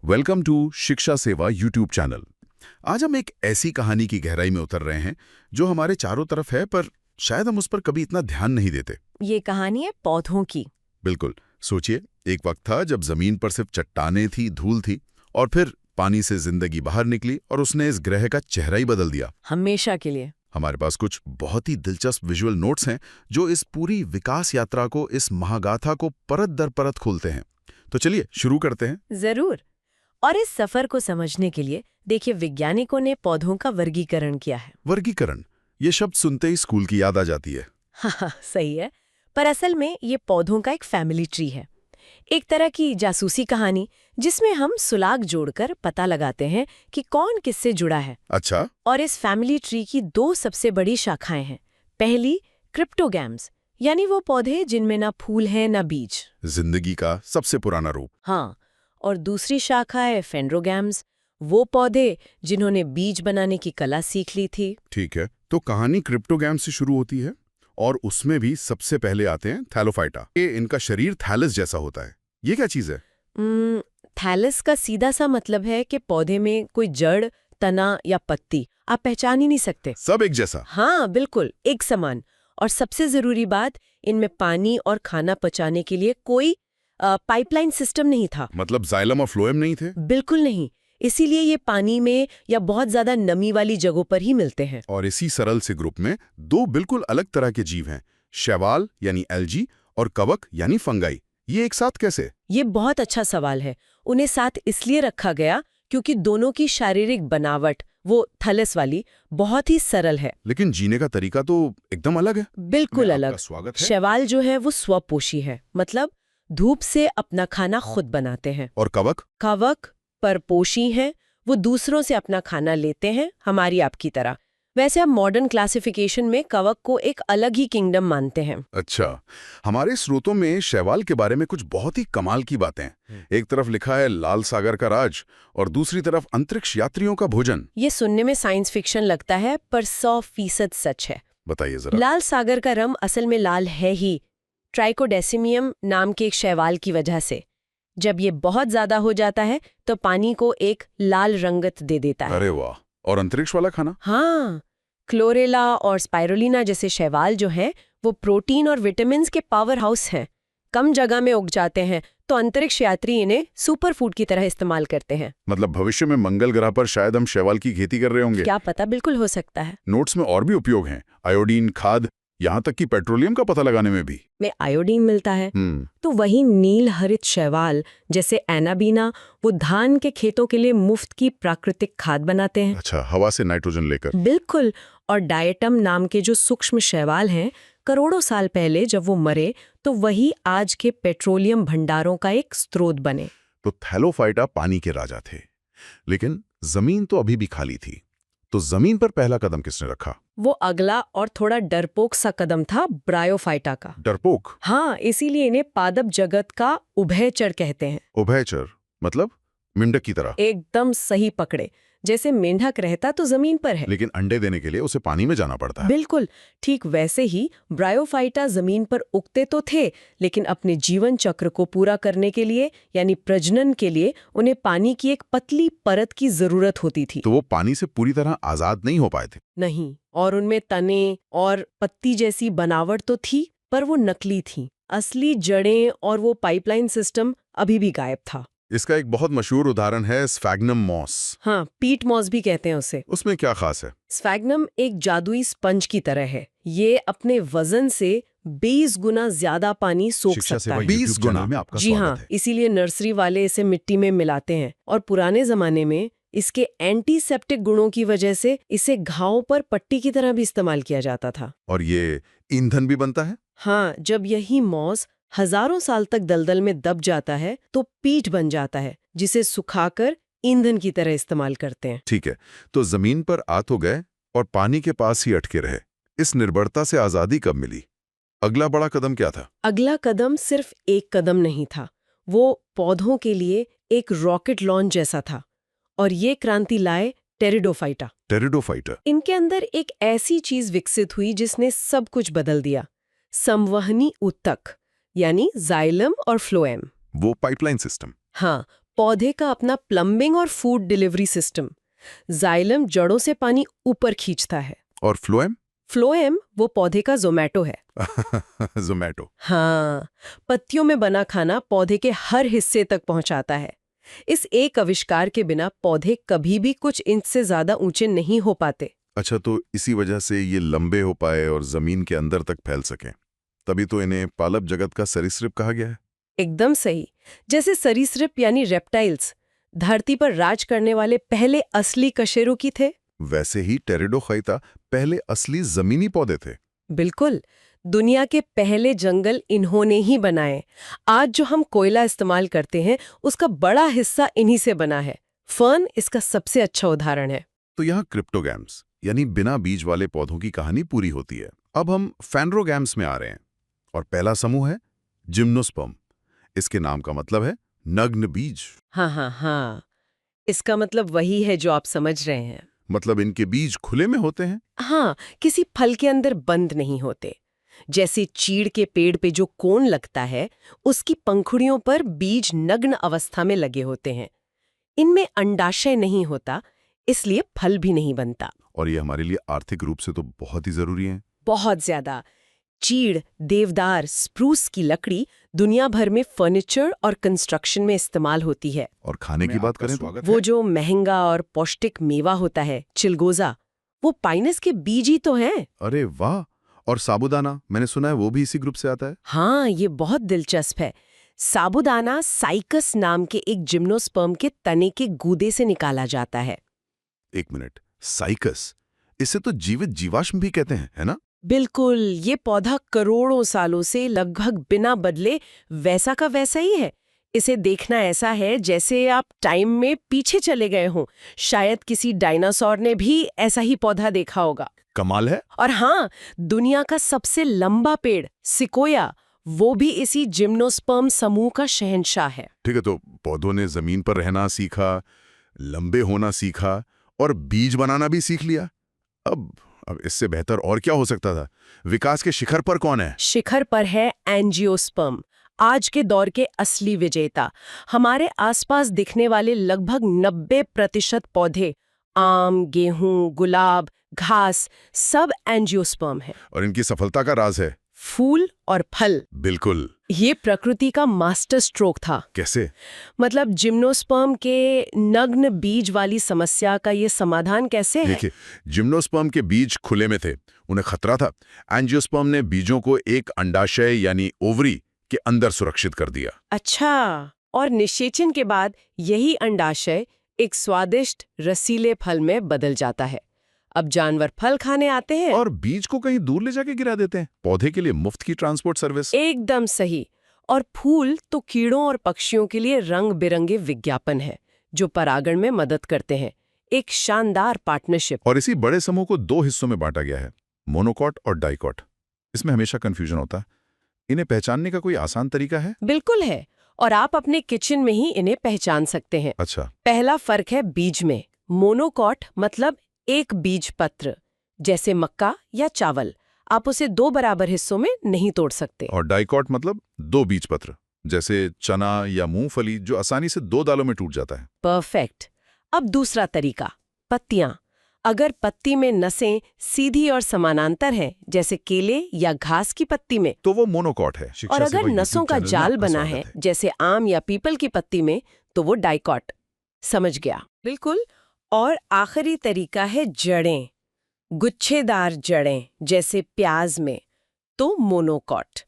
Welcome to शिक्षा सेवा YouTube channel. आज हम एक ऐसी कहानी की गहराई में उतर रहे हैं जो हमारे चारों तरफ है, पर शायद हम उस पर कभी इतना ध्यान नहीं देते। ये कहानी है पौधों की। बिल्कुल। सोचिए, एक वक्त था जब जमीन पर सिर्फ चट्टानें थी, धूल थी, और फिर पानी से जिंदगी बाहर निकली और उसने इस ग्रह का चेहरा ही बदल दिया, हमेशा के लिए। हमारे पास कुछ बहुत ही दिलचस्प विजुअल नोट्स हैं जो इस पूरी विकास यात्रा को, इस महागाथा को परत दर परत खोलते हैं। तो चलिए शुरू करते हैं। जरूर। और इस सफर को समझने के लिए देखिए, वैज्ञानिकों ने पौधों का वर्गीकरण किया है। वर्गीकरण, ये शब्द सुनते ही स्कूल की याद आ जाती है। हाँ, सही है। पर असल में ये पौधों का एक फैमिली ट्री है, एक तरह की जासूसी कहानी जिसमें हम सुलाग जोड़कर पता लगाते हैं कि कौन किससे जुड़ा है। अच्छा। और इस फैमिली ट्री की दो सबसे बड़ी शाखाएं हैं। पहली, क्रिप्टोगैम्स, यानी वो पौधे जिनमें ना फूल है ना बीज, जिंदगी का सबसे पुराना रूप। हाँ। और दूसरी शाखा है फेंड्रोगैम्स, वो पौधे जिन्होंने बीज बनाने की कला सीख ली थी। ठीक है, तो कहानी क्रिप्टोगैम से शुरू होती है और उसमें भी सबसे पहले आते हैं थैलोफाइटा। ये इनका शरीर थैलस जैसा होता है। ये क्या चीज है? थैलस का सीधा सा मतलब है कि पौधे में कोई जड़, तना या पत्ती आप पहचान ही नहीं सकते। सब एक जैसा? हाँ, बिल्कुल एक समान। और सबसे जरूरी बात, इनमें पानी और खाना पचाने के लिए कोई पाइपलाइन सिस्टम नहीं था। मतलब जाइलम और फ्लोएम नहीं थे? बिल्कुल नहीं। इसीलिए ये पानी में या बहुत ज्यादा नमी वाली जगहों पर ही मिलते हैं। और इसी सरल से ग्रुप में दो बिल्कुल अलग तरह के जीव हैं, शैवाल यानी एल्जी और कवक यानी फंगाई। ये एक साथ कैसे? ये बहुत अच्छा सवाल है। उन्हें साथ इसलिए रखा गया क्योंकि दोनों की शारीरिक बनावट, वो थैलस वाली, बहुत ही सरल है। लेकिन जीने का तरीका तो एकदम अलग है। बिल्कुल अलग। स्वागत है। शैवाल जो है वो स्वपोषी है, मतलब धूप से अपना खाना खुद बनाते हैं। और कवक? कवक परपोषी हैं, वो दूसरों से अपना खाना लेते हैं, हमारी आपकी तरह। वैसे हम मॉडर्न क्लासिफिकेशन में कवक को एक अलग ही किंगडम मानते हैं। अच्छा। हमारे स्रोतों में शैवाल के बारे में कुछ बहुत ही कमाल की बातें हैं। एक तरफ लिखा है लाल सागर का राज और दूसरी तरफ अंतरिक्ष यात्रियों का भोजन। ये सुनने में साइंस फिक्शन लगता है, पर 100% सच है। बताइए जरा। लाल सागर का रंग असल में लाल है ही, ट्राइकोडेसिमियम नाम के एक शैवाल की वजह से। जब ये बहुत ज्यादा हो जाता है तो पानी को एक लाल रंगत दे देता है। अरे वाह। और अंतरिक्ष वाला खाना? हाँ, क्लोरेला और स्पाइरुलिना जैसे शैवाल जो हैं वो प्रोटीन और विटामिन के पावर हाउस हैं। कम जगह में उग जाते हैं, तो अंतरिक्ष यात्री इन्हें सुपर फूड की तरह इस्तेमाल करते हैं। मतलब भविष्य में मंगल ग्रह पर शायद हम शैवाल की खेती कर रहे होंगे। क्या पता, बिल्कुल हो सकता है। नोट्स में और भी उपयोग हैं, आयोडीन, खाद, यहाँ तक कि पेट्रोलियम का पता लगाने में भी। में आयोडीन मिलता है। तो वही नील हरित शैवाल जैसे एनाबीना, वो धान के खेतों के लिए मुफ्त की प्राकृतिक खाद बनाते हैं। अच्छा, हवा से नाइट्रोजन लेकर। बिल्कुल। और डायटम नाम के जो सूक्ष्म शैवाल हैं, करोड़ों साल पहले जब वो मरे तो वही आज के पेट्रोलियम भंडारों का एक स्रोत बने। तो थैलोफाइटा पानी के राजा थे, लेकिन जमीन तो अभी भी खाली थी। तो जमीन पर पहला कदम किसने रखा? वो अगला और थोड़ा डरपोक सा कदम था ब्रायोफाइटा का। डरपोक? हाँ, इसीलिए इन्हें पादप जगत का उभयचर कहते हैं। उभयचर मतलब मेंढक की तरह? एकदम सही पकड़े। जैसे मेंढक रहता तो जमीन पर है, लेकिन अंडे देने के लिए उसे पानी में जाना पड़ता है। बिल्कुल ठीक वैसे ही ब्रायोफाइटा जमीन पर उगते तो थे, लेकिन अपने जीवन चक्र को पूरा करने के लिए, यानी प्रजनन के लिए, उन्हें पानी की एक पतली परत की जरूरत होती थी। तो वो पानी से पूरी तरह आजाद नहीं हो पाए थे? नहीं, और उनमें तने और पत्ती जैसी बनावट तो थी, पर वो नकली थी। असली जड़ें और वो पाइपलाइन सिस्टम अभी भी गायब था। इसका एक बहुत मशहूर उदाहरण है स्फैग्नम मॉस। हाँ, पीट मॉस भी कहते हैं उसे। उसमें क्या खास है? स्फैग्नम एक जादुई स्पंज की तरह है। ये अपने वजन से 20 गुना ज्यादा पानी सोख सकता है। 20 गुना में आपका जी हाँ, स्वागत है। इसीलिए नर्सरी वाले इसे मिट्टी में मिलाते हैं। और पुराने जमाने में इसके एंटीसेप्टिक गुणों की वजह से इसे घावों पर पट्टी की तरह भी इस्तेमाल किया जाता था। और ये ईंधन भी बनता है? हाँ, जब यही मॉस हजारों साल तक दलदल में दब जाता है तो पीट बन जाता है, जिसे सुखाकर ईंधन की तरह इस्तेमाल करते हैं। ठीक है, तो जमीन पर आ तो गए और पानी के पास ही अटके रहे। इस निर्भरता से आजादी कब मिली? अगला बड़ा कदम क्या था? अगला कदम सिर्फ एक कदम नहीं था, वो पौधों के लिए एक रॉकेट लॉन्च जैसा था। और ये क्रांति लाए टेरिडोफाइटा। टेरिडोफाइटा? इनके अंदर एक ऐसी चीज विकसित हुई जिसने सब कुछ बदल दिया। संवहनी ऊतक, यानी जाइलम और फ्लोएम। वो पाइपलाइन सिस्टम? हाँ, पौधे का अपना प्लम्बिंग और फूड डिलीवरी सिस्टम। जाइलम जड़ों से पानी ऊपर खींचता है। और फ्लोएम? फ्लोएम वो पौधे का जोमैटो है। जोमैटो। हाँ, पत्तियों में बना खाना पौधे के हर हिस्से तक पहुंचाता है। इस एक आविष्कार के बिना पौधे कभी भी कुछ इंच से ज्यादा ऊंचे नहीं हो पाते। अच्छा, तो इसी वजह से ये लंबे हो पाए और जमीन के अंदर तक फैल सकें। तभी तो इन्हें पालप जगत का सरीसृप कहा गया है। एकदम सही। जैसे सरीसृप यानी रेप्टाइल्स धरती पर राज करने वाले पहले असली कशेरुकी थे, वैसे ही टेरिडोफाइटा पहले असली जमीनी पौधे थे। बिल्कुल। दुनिया के पहले जंगल इन्होंने ही बनाए। आज जो हम कोयला इस्तेमाल करते हैं उसका बड़ा हिस्सा इन्हीं से बना है। फर्न इसका सबसे अच्छा उदाहरण है। तो यहाँ क्रिप्टोगैम्स यानी बिना बीज वाले पौधों की कहानी पूरी होती है। अब हम फैनरोगैम्स में आ रहे हैं और पहला समूह है जिम्नोस्पर्म। इसके नाम का मतलब है नग्न बीज। हाँ, इसका मतलब वही है जो आप समझ रहे हैं। मतलब इनके बीज खुले में होते हैं। हाँ, किसी फल के अंदर बंद नहीं होते। जैसे चीड़ के पेड़ पे जो कोन लगता है, उसकी पंखुड़ियों पर बीज नग्न अवस्था में लगे होते हैं। इनमें अंडाशय नहीं होता, इसलिए फल भी नहीं बनता। और ये हमारे लिए आर्थिक रूप से तो बहुत ही जरूरी है। बहुत ज्यादा। चीड़, देवदार, स्प्रूस की लकड़ी दुनिया भर में फर्नीचर और कंस्ट्रक्शन में इस्तेमाल होती है। और खाने की बात करें तो वो जो महंगा और पौष्टिक मेवा होता है, चिलगोजा, वो पाइनस के बीज ही तो हैं। अरे वाह! और साबूदाना, मैंने सुना है वो भी इसी ग्रुप से आता है। हाँ, ये बहुत दिलचस्प है। साबूदाना साइकस नाम के एक जिम्नोस्पर्म के तने के गूदे से निकाला जाता है। एक मिनट, साइकस, इसे तो जीवित जीवाश्म भी कहते हैं, है ना? बिल्कुल, ये पौधा करोड़ों सालों से लगभग बिना बदले वैसा का वैसा ही है। इसे देखना ऐसा है जैसे आप टाइम में पीछे चले गए हों। शायद किसी डायनासोर ने भी ऐसा ही पौधा देखा होगा। कमाल है। और हाँ, दुनिया का सबसे लंबा पेड़ सिकोया, वो भी इसी जिम्नोस्पर्म समूह का शहंशाह है। ठीक है, तो पौधों ने जमीन पर रहना सीखा, लंबे होना सीखा और बीज बनाना भी सीख लिया। अब इससे बेहतर और क्या हो सकता था? विकास के शिखर पर कौन है? शिखर पर है एंजियोस्पर्म, आज के दौर के असली विजेता। हमारे आसपास दिखने वाले लगभग 90% पौधे, आम, गेहूं, गुलाब, घास, सब एंजियोस्पर्म है। और इनकी सफलता का राज है फूल और फल। बिल्कुल। ये प्रकृति का मास्टर स्ट्रोक था। कैसे? मतलब जिम्नोस्पर्म के नग्न बीज वाली समस्या का ये समाधान कैसे है? देखिए, जिम्नोस्पर्म के बीज खुले में थे, उन्हें खतरा था। एंजियोस्पर्म ने बीजों को एक अंडाशय यानी ओवरी के अंदर सुरक्षित कर दिया। अच्छा, और निषेचन के बाद यही अंडाशय एक स्वादिष्ट रसीले फल में बदल जाता है। अब जानवर फल खाने आते हैं और बीज को कहीं दूर ले जाके गिरा देते हैं। पौधे के लिए मुफ्त की ट्रांसपोर्ट सर्विस। एकदम सही। और फूल तो कीड़ों और पक्षियों के लिए रंग बिरंगे विज्ञापन है जो परागण में मदद करते हैं। एक शानदार पार्टनरशिप। और इसी बड़े समूह को दो हिस्सों में बांटा गया है, मोनोकॉट और डाइकॉट। इसमें हमेशा कंफ्यूजन होता है। इन्हें पहचानने का कोई आसान तरीका है? बिल्कुल है, और आप अपने किचन में ही इन्हें पहचान सकते हैं। अच्छा। पहला फर्क है बीज में। मोनोकॉट मतलब एक बीज पत्र, जैसे मक्का या चावल। आप उसे 2 बराबर हिस्सों में नहीं तोड़ सकते। और डाइकॉट मतलब 2 बीज पत्र, जैसे चना या मूंगफली, जो आसानी से 2 दालों में टूट जाता है। परफेक्ट। अब दूसरा तरीका, पत्तियां। अगर पत्ती में नसें सीधी और समानांतर हैं, जैसे केले या घास की पत्ती में, तो वो मोनोकॉट है। और अगर नसों का जाल बना है, जैसे आम या पीपल की पत्ती में, तो वो डाइकॉट। समझ गया? बिल्कुल। और आखिरी तरीका है जड़ें, गुच्छेदार जड़ें, जैसे प्याज में, तो मोनोकॉट।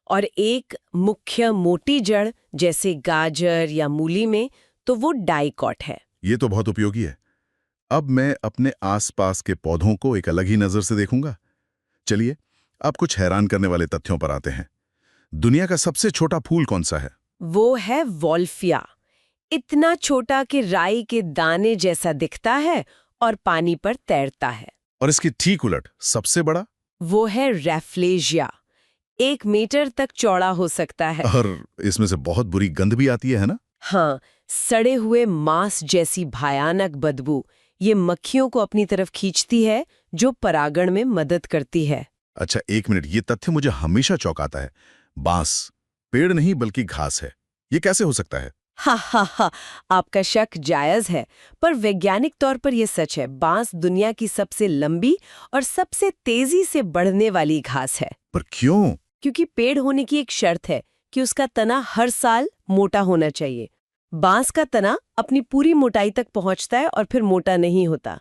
और एक मुख्य मोटी जड़, जैसे गाजर या मूली में, तो वो डाइकॉट है। ये तो बहुत उपयोगी है। अब मैं अपने आसपास के पौधों को एक अलग ही नजर से देखूंगा। चलिए, अब कुछ हैरान करने वाले तथ्यों पर आते हैं। दुनिया का सबसे छोटा फूल कौन सा है? वो है वॉल्फिया। इतना छोटा कि राई के दाने जैसा दिखता है और पानी पर तैरता है। और इसके ठीक उलट सबसे बड़ा? वो है रैफ्लेशिया। 1 मीटर तक चौड़ा हो सकता है। और इसमें से बहुत बुरी गंध भी आती है ना? हाँ, सड़े हुए मांस जैसी भयानक बदबू ये मक्खियों को अपनी तरफ खींचती है, जो परागण में मदद करती है। अच्छा, 1 मिनट, ये तथ्य मुझे हमेशा चौंकाता है। बांस पेड़ नहीं बल्कि घास है, ये कैसे हो सकता है? हा हा हा, आपका शक जायज है, पर वैज्ञानिक तौर पर यह सच है, बांस दुनिया की सबसे लंबी और सबसे तेजी से बढ़ने वाली घास है। पर क्यों? क्योंकि पेड़ होने की एक शर्त है कि उसका तना हर साल मोटा होना चाहिए। बांस का तना अपनी पूरी मोटाई तक पहुंचता है और फिर मोटा नहीं होता।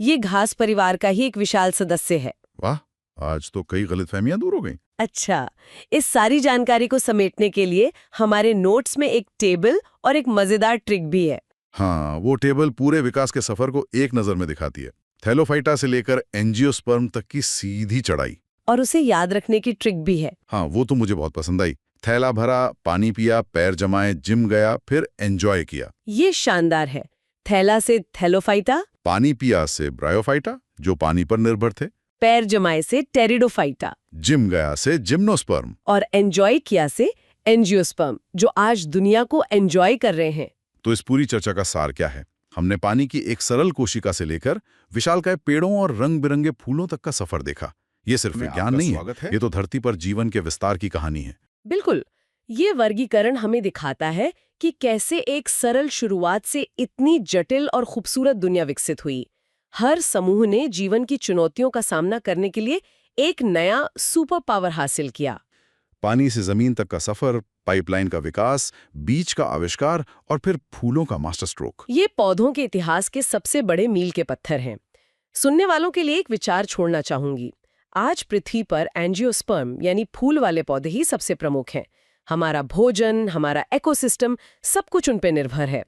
ये घास परिवार का ही एक विशाल सदस्य है। वाह, आज तो कई गलतफहमियां दूर हो गई। अच्छा, इस सारी जानकारी को समेटने के लिए हमारे नोट्स में एक टेबल और एक मजेदार ट्रिक भी है। हाँ, वो टेबल पूरे विकास के सफर को एक नजर में दिखाती है। थैलोफाइटा से लेकर एंजियोस्पर्म तक की सीधी चढ़ाई। और उसे याद रखने की ट्रिक भी है। हाँ, वो तो मुझे बहुत पसंद आई। थैला भरा, पानी पिया, पैर जमाए, जिम गया, फिर एंजॉय किया। ये शानदार है। थैला से थैलोफाइटा, पानी पिया से ब्रायोफाइटा, जो पानी पर निर्भर थे। पैर जमाए से टेरिडोफाइटा, जिम गया से जिम्नोस्पर्म। और एंजॉय किया से एंजियोस्पर्म, जो आज दुनिया को एंजॉय कर रहे हैं। तो इस पूरी चर्चा का सार क्या है? हमने पानी की एक सरल कोशिका से लेकर विशालकाय पेड़ों और रंग बिरंगे फूलों तक का सफर देखा। ये सिर्फ विज्ञान नहीं है, ये तो धरती पर जीवन के विस्तार की कहानी है। बिल्कुल, ये वर्गीकरण हमें दिखाता है कि कैसे एक सरल शुरुआत से इतनी जटिल और खूबसूरत दुनिया विकसित हुई। हर समूह ने जीवन की चुनौतियों का सामना करने के लिए एक नया सुपर पावर हासिल किया। पानी से जमीन तक का सफर, पाइपलाइन का विकास, बीज का आविष्कार और फिर फूलों का मास्टर स्ट्रोक। ये पौधों के इतिहास के सबसे बड़े मील के पत्थर हैं। सुनने वालों के लिए एक विचार छोड़ना चाहूंगी। आज पृथ्वी पर एंजियोस्पर्म यानी फूल वाले पौधे ही सबसे प्रमुख हैं। हमारा भोजन, हमारा इकोसिस्टम, सब कुछ उन पे निर्भर है।